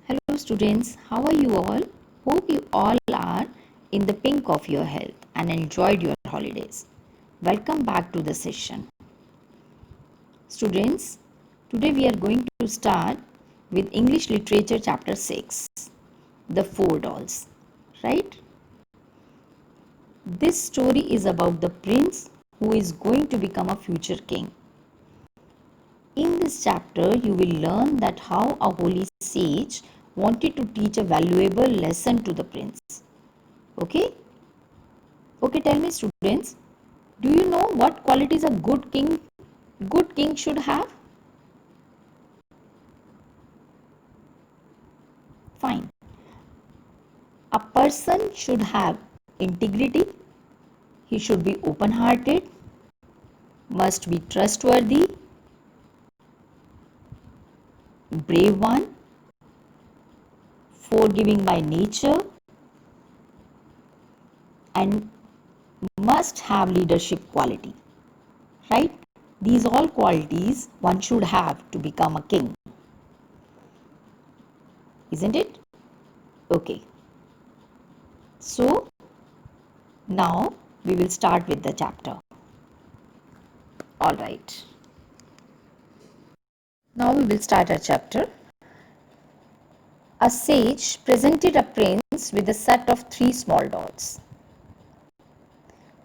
Hello students, how are you all? Hope you all are in the pink of your health and enjoyed your holidays. Welcome back to the session. Students, today we are going to start with English Literature chapter 6, The Four Dolls, right? This story is about the prince who is going to become a future king. In this chapter, you will learn that how a holy sage wanted to teach a valuable lesson to the prince. Okay? Okay, tell me students, do you know what qualities a good king should have? Fine. A person should have integrity, he should be open-hearted, must be trustworthy, brave one, forgiving by nature, and must have leadership quality. Right? These all qualities one should have to become a king. Isn't it? Okay. So, now we will start with the chapter. Alright. Now we will start our chapter. A sage presented a prince with a set of 3 small dolls.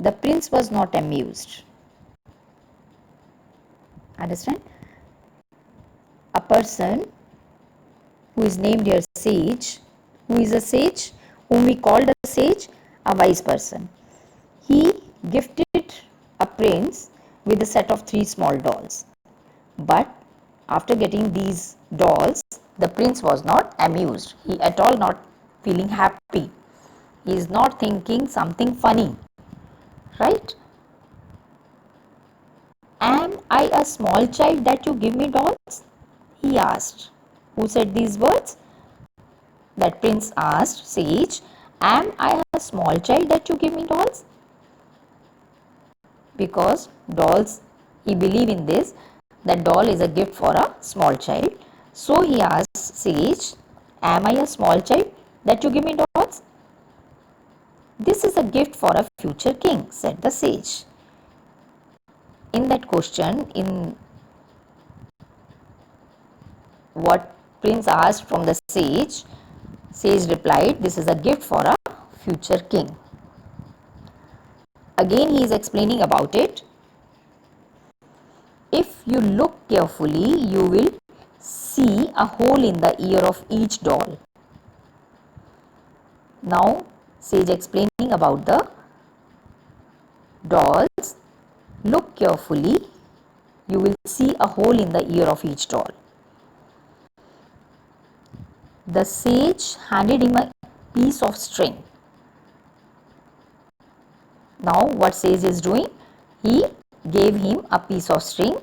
The prince was not amused. Understand? A person who is named here sage, who is a sage, whom we called a sage, a wise person. He gifted a prince with a set of 3 small dolls. But after getting these dolls, the prince was not amused. He at all not feeling happy. He is not thinking something funny. Right? Am I a small child that you give me dolls? He asked. Who said these words? That prince asked sage, am I a small child that you give me dolls? Because dolls, he believe in this, that doll is a gift for a small child. So he asked sage, am I a small child that you give me dolls? This is a gift for a future king, said the sage. In that question, in what prince asked from the sage, sage replied, this is a gift for a future king. Again he is explaining about it. If you look carefully, you will see a hole in the ear of each doll. Now sage explaining about the dolls. Look carefully, you will see a hole in the ear of each doll. The sage handed him a piece of string. Now what sage is doing? He gave him a piece of string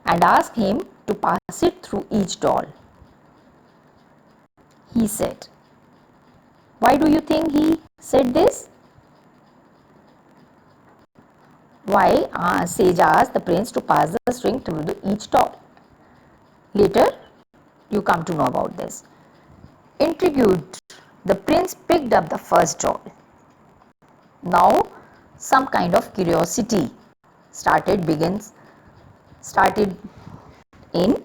and asked him to pass it through each doll. He said, why do you think he said this? Why sage asked the prince to pass the string through each doll? Later, you come to know about this. Intrigued, the prince picked up the first doll. Now, some kind of curiosity started in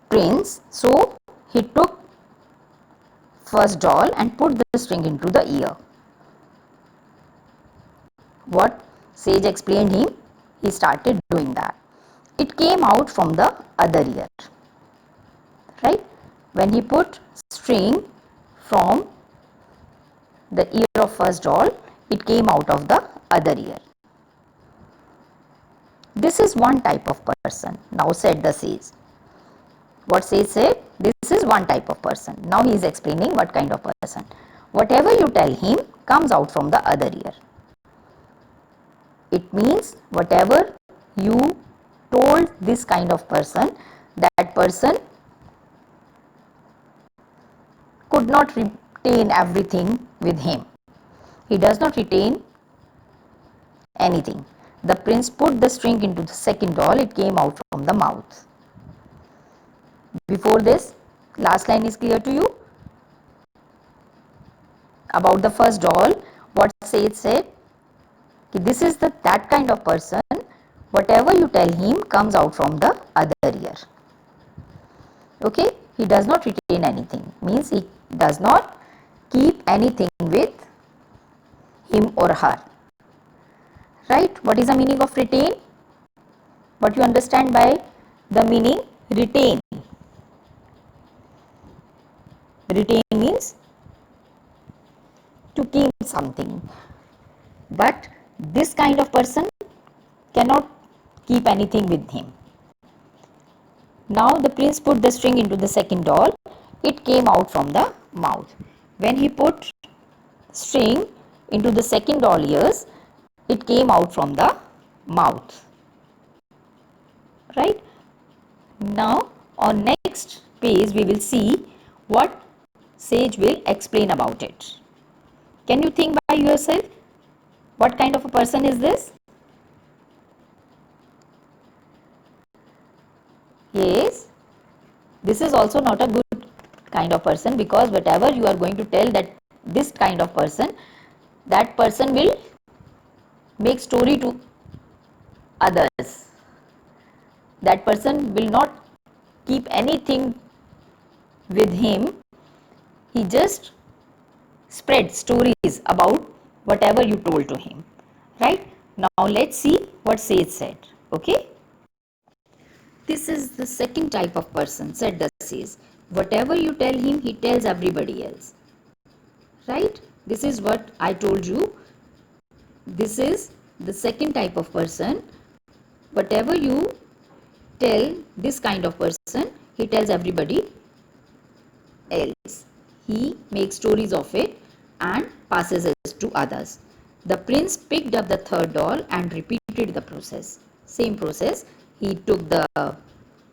prince. So, he took first doll and put the string into the ear. What sage explained him, he started doing that. It came out from the other ear. Right? When he put string from the ear of first doll, it came out of the other ear. This is one type of person, now said the sage. What sage said? This is one type of person. Now he is explaining what kind of person. Whatever you tell him comes out from the other ear. It means whatever you told this kind of person, that person could not retain everything with him. He does not retain anything. The prince put the string into the second doll, it came out from the mouth. Before this, Last line is clear to you? About the first doll, what Sage said, this is that kind of person, whatever you tell him comes out from the other ear. Okay, he does not retain anything, means he does not keep anything with him or her. Right? What is the meaning of retain? What you understand by the meaning retain? Retain means to keep something, but this kind of person cannot keep anything with him. Now the prince put the string into the second doll. It came out from the mouth. When he put string into the second doll ears, it came out from the mouth. Right? Now on next page we will see what Sage will explain about it. Can you think by yourself? What kind of a person is this? Yes, this is also not a good kind of person, because whatever you are going to tell that this kind of person, that person will make story to others. That person will not keep anything with him. He just spread stories about whatever you told to him. Right? Now let's see what Sage said. Okay? This is the second type of person, said the sage. Whatever you tell him, he tells everybody else. Right? This is what I told you. This is the second type of person. Whatever you tell this kind of person, he tells everybody else. He makes stories of it and passes it to others. The prince picked up the third doll and repeated the process. Same process. He took the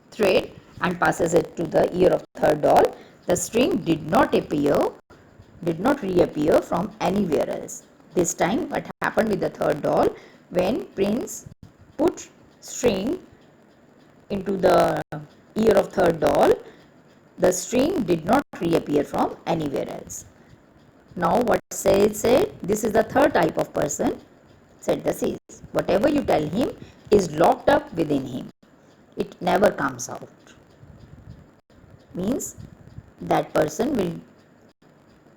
thread and passes it to the ear of third doll. The string did not reappear from anywhere else. This time what happened with the third doll, when prince put string into the ear of third doll, the string did not reappear from anywhere else. Now what Sage said, this is the third type of person, said the sage. Whatever you tell him is locked up within him. It never comes out. Means that person will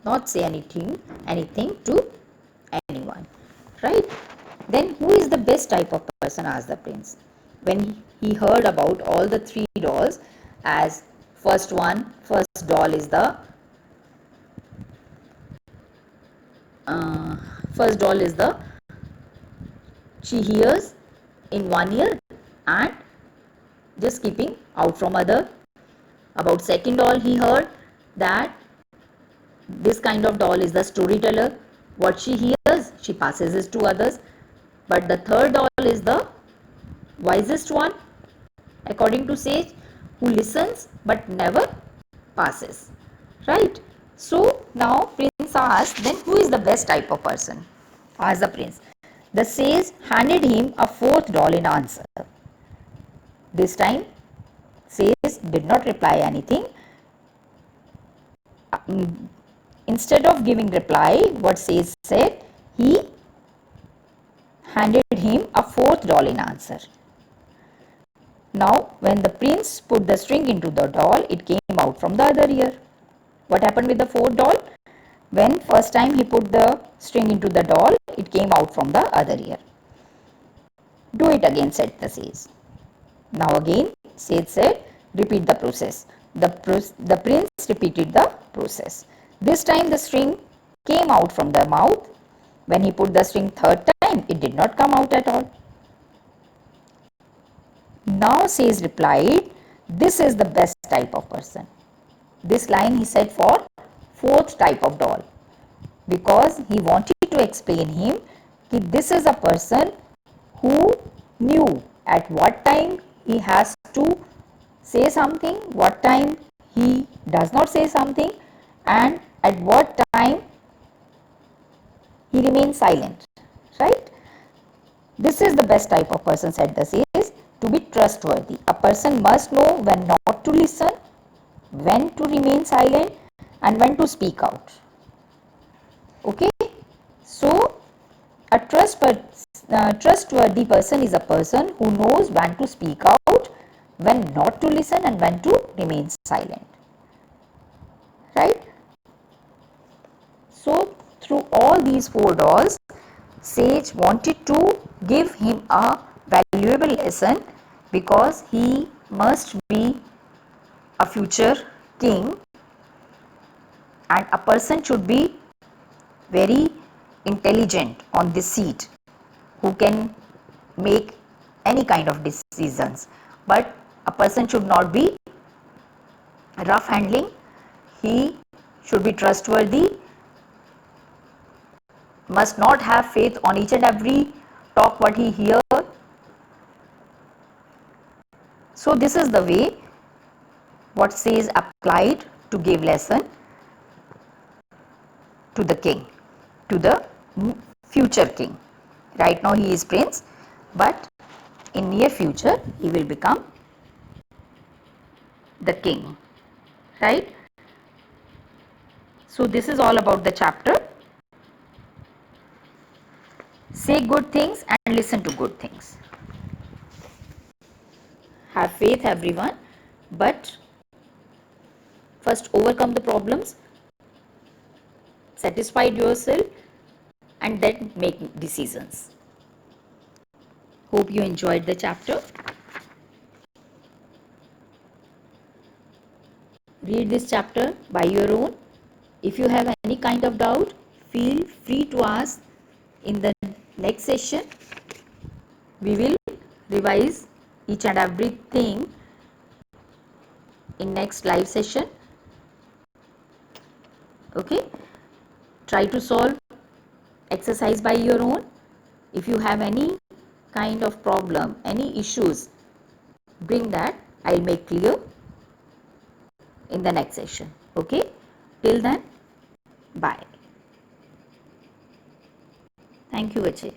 not say anything to anyone. Right? Then who is the best type of person, asked the prince. When he heard about all the three dolls, as first doll is the she hears in one ear and just keeping out from other. About second doll, he heard that this kind of doll is the storyteller. What she hears, she passes it to others. But the third doll is the wisest one, according to Sage, who listens but never passes. Right? So now prince asked, then who is the best type of person? Asked the prince. The sage handed him a fourth doll in answer. This time sage did not reply anything. Instead of giving reply, what sage said, he handed him a fourth doll in answer. Now when the prince put the string into the doll, it came out from the other ear. What happened with the fourth doll? When first time he put the string into the doll, it came out from the other ear. Do it again, said the sage. Now again, sage said, repeat the process. The prince repeated the process. This time the string came out from the mouth. When he put the string third time, it did not come out at all. Now sage replied, this is the best type of person. This line he said for fourth type of doll, because he wanted to explain him that this is a person who knew at what time he has to say something, what time he does not say something, and at what time he remains silent. Right? This is the best type of person, said the sage, to be trustworthy. A person must know when not to listen, when to remain silent and when to speak out. Okay, so a trustworthy person is a person who knows when to speak out, when not to listen, and when to remain silent. Right? So through all these four laws, Sage wanted to give him a valuable lesson, because he must be a future king, and a person should be very intelligent on this seat, who can make any kind of decisions, but a person should not be rough handling. He should be trustworthy, must not have faith on each and every talk what he hears. So this is the way what Sage applied to give lesson to the king, to the future king. Right now he is prince, but in near future he will become the king. Right? So this is all about the chapter. Say good things and listen to good things. Have faith, everyone, but first overcome the problems, satisfy yourself, and then make decisions. Hope you enjoyed the chapter. Read this chapter by your own. If you have any kind of doubt, feel free to ask in the next session. We will revise each and everything in next live session. Okay, try to solve exercise by your own. If you have any kind of problem, any issues, bring that. I'll make clear in the next session. Okay, till then, bye. Thank you, Vijay.